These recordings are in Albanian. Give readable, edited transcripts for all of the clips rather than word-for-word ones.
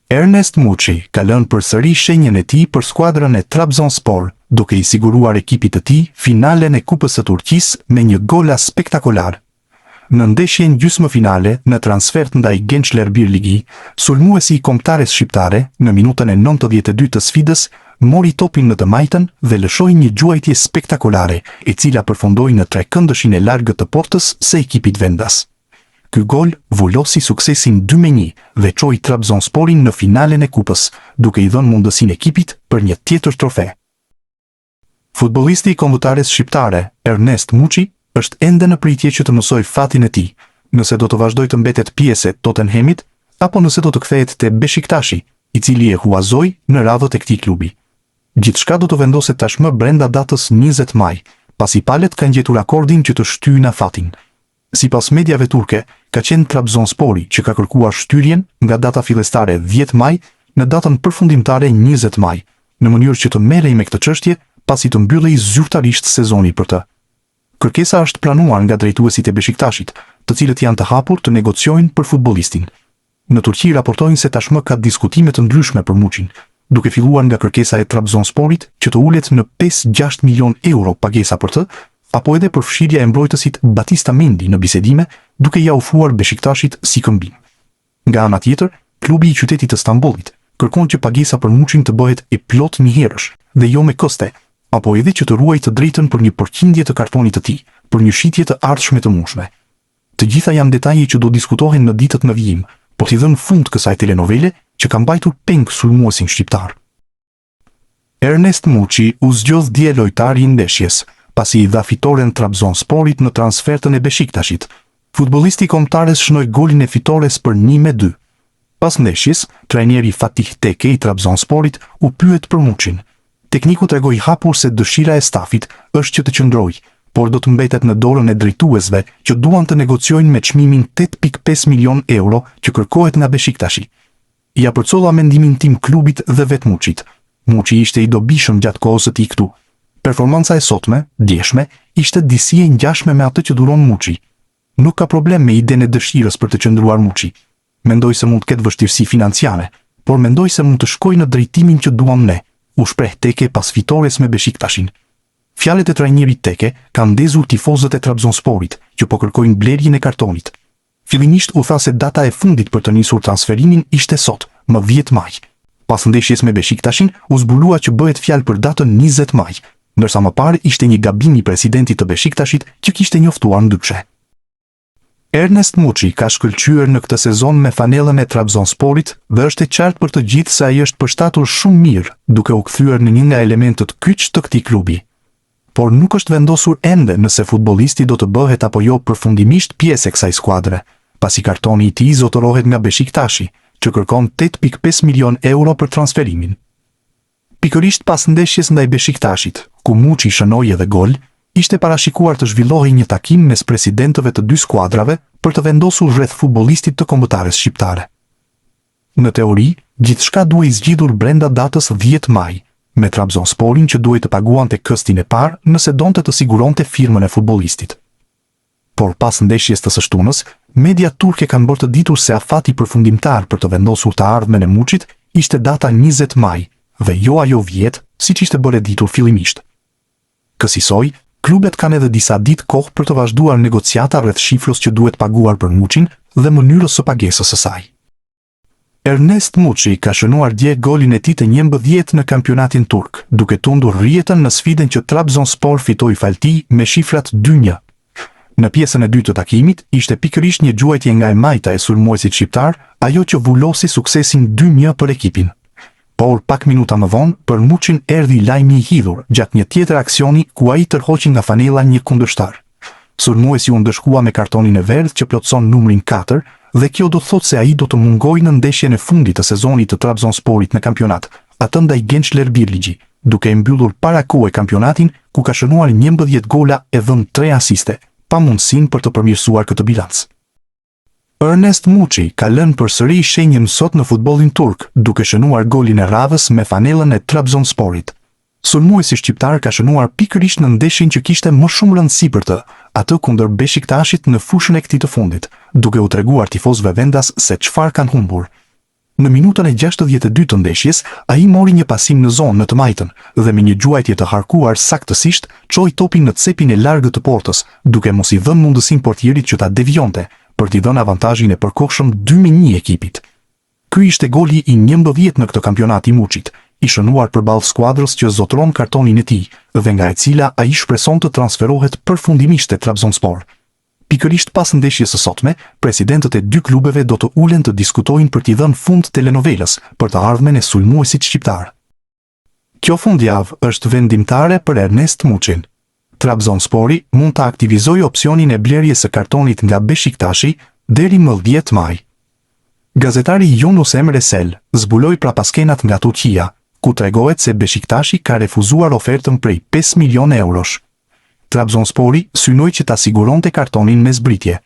Ernest Muçi ka lënë përsëri shenjën e tij për skuadrën e Trabzonspor, duke i siguruar ekipit të tij finalen e Kupës së Turqisë me një gol spektakolar. Në ndeshjen gjysmëfinale në transfert ndaj Gençler Birligi, sulmuesi i kombëtares shqiptare në minutën e 92 të sfidës mori topin në të majtën dhe lëshoi një gjuajtje spektakolare, e cila përfundoi në trekëndëshin e largët të portës së ekipit vendas. Ky gol vullosi suksesin 2-1 dhe çoi Trabzonsporin në finalen e Kupës, duke i dhënë mundësinë ekipit për një tjetër trofe. Futbollisti i kombëtares shqiptare, Ernest Muçi, është ende në pritje që të mësoj fatin e tij, nëse do të vazhdojë të mbetet pjesë e Tottenhamit apo nëse do të kthehet te Beşiktashi, i cili e huazoi në radhët e këtij klubi. Gjithçka do të vendoset tashmë brenda datës 20 maj, pasi palët kanë gjetur akordin që të shtyjnë afatin. Sipas mediave turke, ka qenë Trabzonspori që ka kërkuar shtyrjen nga data fillestare 10 maj në datën përfundimtare 20 maj, në mënyrë që të merrej me këtë çështje pasi të mbyllej zyrtarisht sezoni për të. Kërkesa është planuar nga drejtuesit e Beşiktashit, të cilët janë të hapur të negociojnë për futbollistin. Në Turqi raportojnë se tashmë ka diskutime të ndryshme për Muçin, duke filluar nga kërkesa e Trabzonsporit që të ulet në 5-6 milion euro pagesa për të, apo edhe për fshirja e mbrojtësit Batista Mendy në bisedime, duke ja ofruar Beşiktashit si këmbim. Nga ana tjetër, klubi i qytetit të Stambollit kërkon që pagesa për Muçin të bëhet e plot një herësh dhe jo me koste, apo edhe që të ruajë të drejtën për një përqindje të kartonit të tij, për një shitje të ardhshme të mushme. Të gjitha janë detaje që do diskutohen në ditët në vijim, por t'i dhënë fund kësaj telenovele që ka mbajtur peng sulmuesin shqiptar. Ernest Muçi u zgjodh dje lojtari i ndeshjes, pasi i dha fitoren Trabzonsporit në transfertën e Beşiktashit. Futbollisti kombëtares shënoi golin e fitores për 1-2. Pas ndeshjes, trajneri Fatih Teke i Trabzonsporit u pyet për Muçin. Tekniku tregoi hapur se dëshira e stafit është që të qëndrojë, por do të mbetet në dorën e drejtuesve që duan të negociojnë me çmimin 8.5 milion euro që kërkohet nga Beşiktashi. Ja përcolla mendimin tim klubit dhe vet Muçit. Muçi ishte i dobishëm gjatë kohës së tij këtu. Performanca e sotme, djeshme, ishte disi e ngjashme me atë që duron Muçi. Nuk ka problem me idenë e dëshirës për të qëndruar Muçi. Mendoj se mund të ketë vështirësi financiare, por mendoj se mund të shkojë në drejtimin që duam ne, u shpreh Teke pas fitores me Beşiktashin. Fjalët e trajnerit Teke kanë ndezur tifozët e Trabzonsporit, që po kërkojnë blerjen e kartonit. Fillimisht u tha se data e fundit për të nisur transferimin ishte sot, më 10 maj. Pas ndeshjes me Beşiktashin, u zbulua që bëhet fjalë për datën 20 maj, ndërsa më parë ishte një gabim i presidentit të Beşiktashit që kishte njoftuar ndryshe. Ernest Muçi ka shkëlqyer në këtë sezon me fanellën e Trabzonsporit dhe është e qartë për të gjithë se ai është përshtatur shumë mirë, duke u kthyer në një nga elementët kyç të këtij klubi. Por nuk është vendosur ende nëse futbollisti do të bëhet apo jo përfundimisht pjesë e kësaj skuadre, pasi kartoni i tij zotërohet nga Beşiktashi, që kërkon 8.5 milion euro për transferimin. Pikërisht pas ndeshjes ndaj Beşiktashit, ku Muçi shënoi edhe gol, ishte parashikuar të zhvillohej një takim mes presidentëve të dy skuadrave për të vendosur rreth futbollistit të kombëtares shqiptare. Në teori, gjithçka duhej zgjidhur brenda datës 10 maj, me Trabzonsporin që duhej të paguante këstin e parë nëse donte të siguronte firmën e futbollistit. Por pas ndeshjes të së shtunës, media turke kanë bërë të ditur se afati përfundimtar për të vendosur të ardhmen e Muçit ishte data 20 maj dhe jo ajo vjet, siç ishte bërë ditur fillimisht. Kësaj, klubet kanë edhe disa ditë kohë për të vazhduar negociata rreth shifrës që duhet paguar për Muçin dhe mënyrës së pagesës së saj. Ernest Muçi ka shënuar dje golin e tij të 11 në kampionatin turk, duke tundur rrjetën në sfidën që Trabzonspor fitoi falti me shifrat 2-1. Në pjesën e dytë të takimit ishte pikërisht një gjuajtje nga e majta e sulmuesit shqiptar, ajo që vullosi suksesin 2-1 për ekipin. Por pak minuta më vonë, për Muçin erdhi lajmi i hidhur gjatë një tjetër aksioni ku ai tërhoqi nga fanella një kundërshtar. Sulmuesi u ndëshkua me kartonin e verdhë që plotson numrin 4 dhe kjo do të thotë se ai do të mungojë në ndeshjen e fundit të sezonit të Trabzonsporit në kampionat, atë ndaj Gençler Birligi, duke mbyllur para kohë kampionatin ku ka shënuar 11 gola e dhënë 3 asiste, pa mundësinë për të përmirësuar këtë bilanc. Ernest Muçi ka lënë përsëri shenjën sot në futbollin turk, duke shënuar golin e radhës me fanellën e Trabzonsporit. Sulmuesi shqiptar ka shënuar pikërisht në ndeshjen që kishte më shumë rëndësi për të, atë kundër Beşiktashit në fushën e këtij të fundit, duke u treguar tifozëve vendas se çfarë kanë humbur. Në minutën e 62 të ndeshjes, ai mori një pasim në zonë në të majtën dhe me një gjuajtje të harkuar saktësisht çoi topin në cepin e largët të portës, duke mos i dhënë mundësinë portierit që ta devionte për t'i dhënë avantazhin e përkohshëm 2-1 ekipit. Ky ishte goli i 11 në këtë kampionat i Muçit, i shënuar përballë skuadrës që zotëron kartonin e tij dhe nga e cila ai shpreson të transferohet përfundimisht te Trabzonspor. Pikërisht pas ndeshjes së sotme, presidentët e dy klubeve do të ulen të diskutojnë për t'i dhënë fund telenovelës për të ardhmen e sulmuesit shqiptar. Kjo fundjavë është vendimtare për Ernest Muçin. Trabzonspori mund të aktivizojë opsionin e blerjes së kartonit nga Beshiktashi deri më 10 maj. Gazetari Yunus Emre Sel zbuloi prapaskenat nga Turqia, ku tregohet se Beshiktashi ka refuzuar ofertën prej 5 milion eurosh. Trabzonspori synoi që ta siguronte kartonin me zbritje.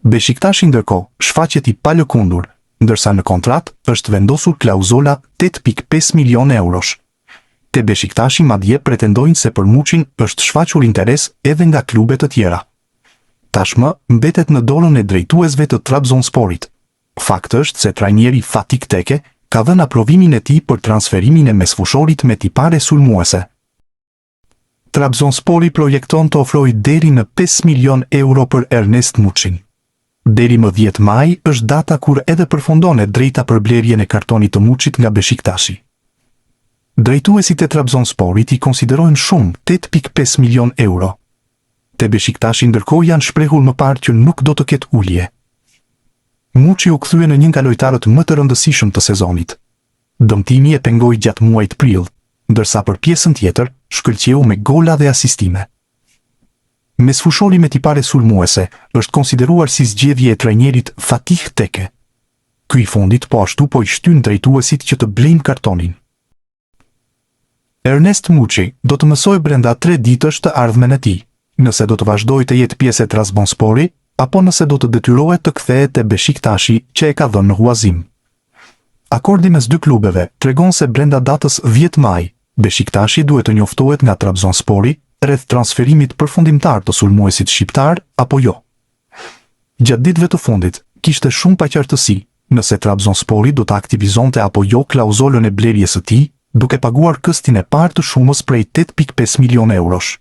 Beshiktashi ndërkohë shfaqet i palëkundur, ndërsa në kontratë është vendosur klauzola 8.5 milion eurosh. Te Beshiktashi madje pretendojnë se për Muçin është shfaqur interes edhe nga klube të tjera. Tashmë mbetet në dorën e drejtuesve të Trabzonsporit. Fakti është se trajneri Fatih Teke ka dhënë aprovimin e tij për transferimin e mesfushorit me tipare sulmuese. Trabzonspori projekton të ofrojë deri në 5 milion euro për Ernest Muçin. Deri më 10 maj është data kur edhe përfundon e drejta për blerjen e kartonit të Muçit nga Beshiktashi. Drejtuesit e Trabzonsporit i konsiderojnë shumë 8.5 milion euro. Te Beshiktashi ndërkohë janë shprehur më parë që nuk do të ketë ulje. Muçi u kthye në një nga lojtarët më të rëndësishëm të sezonit. Dëmtimi e pengoi gjatë muajit prill, ndërsa për pjesën tjetër shkëlqeu me gola dhe asistime. Mesfushori me tipare sulmuese është konsideruar si zgjedhje e trajnerit Fatih Teke. Ky i fundit po ashtu po i shtyn drejtuesit që të blejnë kartonin. Ernest Muçi do të mësojë brenda 3 ditësh të ardhmen e tij, nëse do të vazhdojë të jetë pjesë e Trabzonspori apo nëse do të detyrohet të kthehet te Beshiktashi që e ka dhënë në huazim. Akordi mes dy klubeve tregon se brenda datës 10 maj, Beshiktashi duhet të njoftohet nga Trabzonspori rreth transferimit përfundimtar të sulmuesit shqiptar apo jo. Gjatë ditëve të fundit, kishte shumë paqartësi nëse Trabzonspori do të aktivizonte apo jo klauzolën e blerjes së tij, duke paguar këstin e parë të shumës prej 8.5 milion eurosh.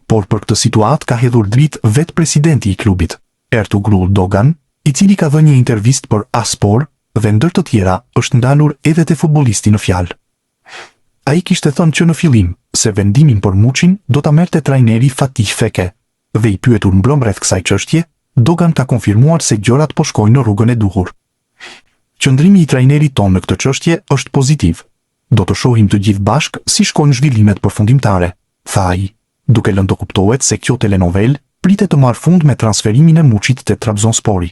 Por për këtë situatë ka hedhur dritë vetë presidenti i klubit, Ertugrul Dogan, i cili ka dhënë një intervistë për A-Sport dhe ndër të tjera është ndalur edhe te futbollisti në fjalë. Ai kishte thënë që në fillim se vendimin për Muçin do ta merrte trajneri Fatih Teke, dhe i pyetur mbrëm rreth kësaj çështje, Dogan ka konfirmuar se gjërat po shkojnë në rrugën e duhur. Qëndrimi i trajnerit tonë në këtë çështje është pozitiv. Do të shohim të gjithë bashkë si shkojnë zhvillimet përfundimtare, tha ai, duke lënë të kuptohet se kjo telenovel pritet të marrë fund me transferimin e Muçit te Trabzonspori.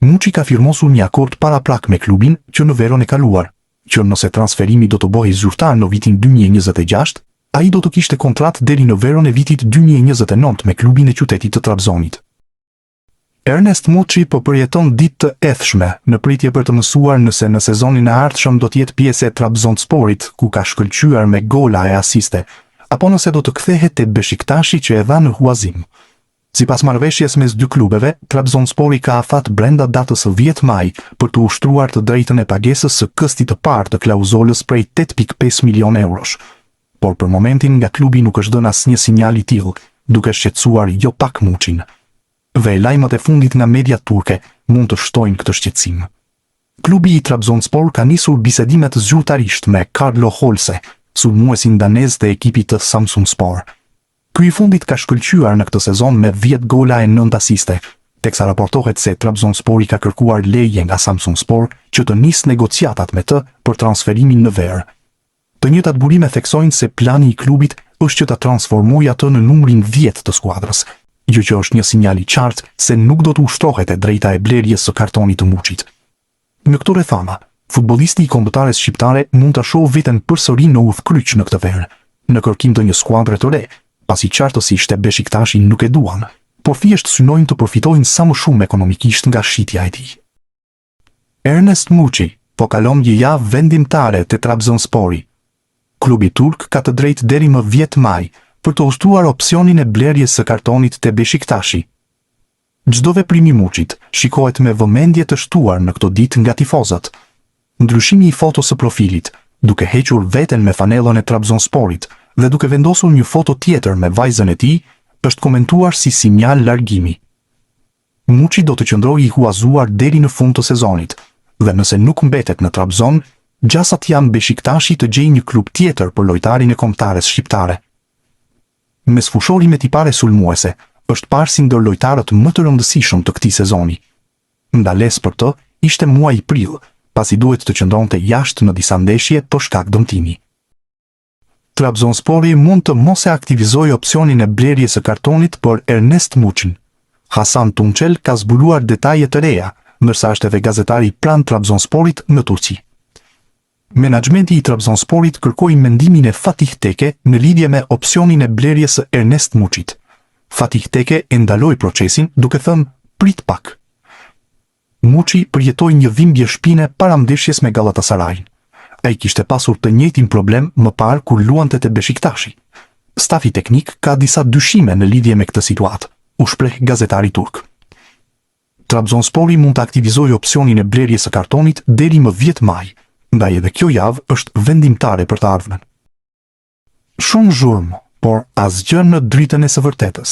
Muçi ka firmosur një akord paraprak me klubin që në verën e kaluar, që nëse transferimi do të bëhej zyrtar në vitin 2026, ai do të kishte kontratë deri në verën e vitit 2029 me klubin e qytetit të Trabzonit. Ernest Muçi po përjeton ditë të edhshme në pritje për të mësuar nëse në sezonin e ardhshëm do të jetë pjesë e Trabzonsporit, ku ka shkëlqyer me gola e asiste, apo nëse do të kthehet te Beshiktashi që e dha në huazim. Sipas marrëveshjes mes dy klubeve, Trabzonspori ka afat brenda datës 10 maj për të ushtruar të drejtën e pagesës së këstit të parë të klauzolës prej 8.5 milion eurosh. Por për momentin nga klubi nuk është dhënë asnjë sinjal i tillë, duke shqetësuar jo pak Muçin. Dhe lajmet e fundit nga mediat turke mund të shtojnë këtë shqetësim. Klubi i Trabzonspor ka nisur bisedimet zyrtarisht me Carlo Holse, sulmuesin danez të ekipit të Samsunspor. Ky i fundit ka shkëlqyer në këtë sezon me 10 gola e 9 asiste, teksa raportohet se Trabzonspori ka kërkuar leje nga Samsunspor që të nisë negociatat me të për transferimin në verë. Të njëjtat burime theksojnë se plani i klubit është që ta transformojë atë në numrin 10 të skuadrës, gjë që është një sinjal i qartë se nuk do të ushtrohet e drejta e blerjes së kartonit të Muçit. Në këto rrethana, futbollisti i kombëtares shqiptare mund të shohë veten përsëri në udhkryq në këtë verë, në kërkim të një skuadre të re, pasi qartësisht e Beshiktashi nuk e duan, por thjesht synojnë të përfitojnë sa më shumë ekonomikisht nga shitja e tij. Ernest Muçi po kalon një javë vendimtare te Trabzonspori. Klubi turk ka të drejtë deri më 10 maj për të ushtruar opsionin e blerjes së kartonit te Beshiktashi. Çdo veprim i Muçit shikohet me vëmendje të shtuar në këto ditë nga tifozat. Ndryshimi i fotos së profilit, duke hequr veten me fanellën e Trabzonsporit dhe duke vendosur një foto tjetër me vajzën e tij, është komentuar si sinjal largimi. Muçi do të qëndrojë i huazuar deri në fund të sezonit, dhe nëse nuk mbetet në Trabzon, gjasat janë Beshiktashi të gjejë një klub tjetër për lojtarin e kombëtares shqiptare. Me sfushori me tipare sulmuese, është parë si ndër lojtarët më të rëndësishëm të këtij sezoni. Ndales për të ishte muaji prill, pasi duhet të qëndronte jashtë në disa ndeshje për shkak dëmtimi. Trabzonspori mund të mos e aktivizojë opsionin e blerjes së kartonit për Ernest Muçin. Hasan Tunçel ka zbuluar detaje të reja, ndërsa është edhe gazetari pranë Trabzonsporit në Turqi. Menaxhmenti i Trabzonsporit kërkoi mendimin e Fatih Teke në lidhje me opsionin e blerjes së Ernest Muçit. Fatih Teke e ndaloi procesin duke thënë prit pak. Muçi përjetoi një dhimbje shpine para ndeshjes me Gallatasaray. Ai kishte pasur të njëjtin problem më parë kur luante te Beshiktashi. Stafi teknik ka disa dyshime në lidhje me këtë situatë, u shpreh gazetari turk. Trabzonspori mund të aktivizojë opsionin e blerjes së kartonit deri më 10 maj, ndaj edhe kjo javë është vendimtare për të ardhmen. Shumë zhurmë, por asgjë në dritën e së vërtetës.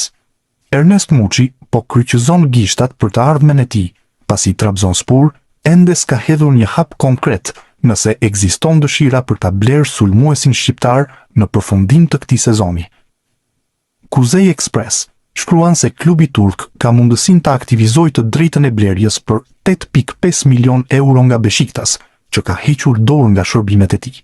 Ernest Muçi po kryqëzon gishtat për të ardhmen e tij, pasi Trabzonspor ende s'ka hedhur një hap konkret nëse ekziston dëshira për ta blerë sulmuesin shqiptar në përfundim të këtij sezoni. Kuzey Express shkruan se klubi turk ka mundësinë ta aktivizojë të drejtën e blerjes për 8.5 milion euro nga Beshiktas, që ka hequr dorë nga shërbimet e tij.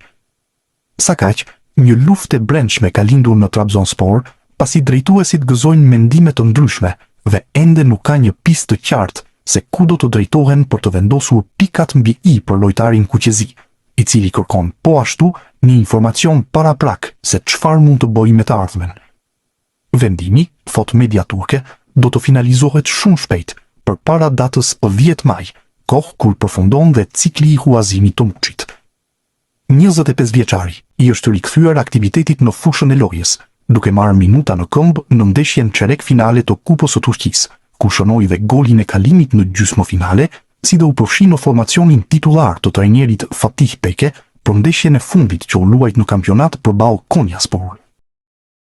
Sa kaq, një luftë e brendshme ka lindur në Trabzonspor, pasi drejtuesit gëzojnë mendime të ndryshme dhe ende nuk ka një pistë të qartë se ku do të drejtohen për të vendosur pikat mbi i për lojtarin kuqezi, i cili kërkon po ashtu një informacion paraprak se çfarë mund të bëjë me të ardhmen. Vendimi, thot media turke, do të finalizohet shumë shpejt, përpara datës 10 maj, kohë kur përfundon dhe cikli i huazimit të Muçit. 25 vjeçari i është rikthyer aktivitetit në fushën e lojës, duke marrë minuta në këmbë në ndeshjen çerek finale të Kupës së Turqisë, ku shënoi dhe golin e kalimit në gjysmëfinale, si do u përfshi në formacionin titullar të trajnerit Fatih Teke për ndeshjen e fundit që u luajt në kampionat përballë Konyaspor.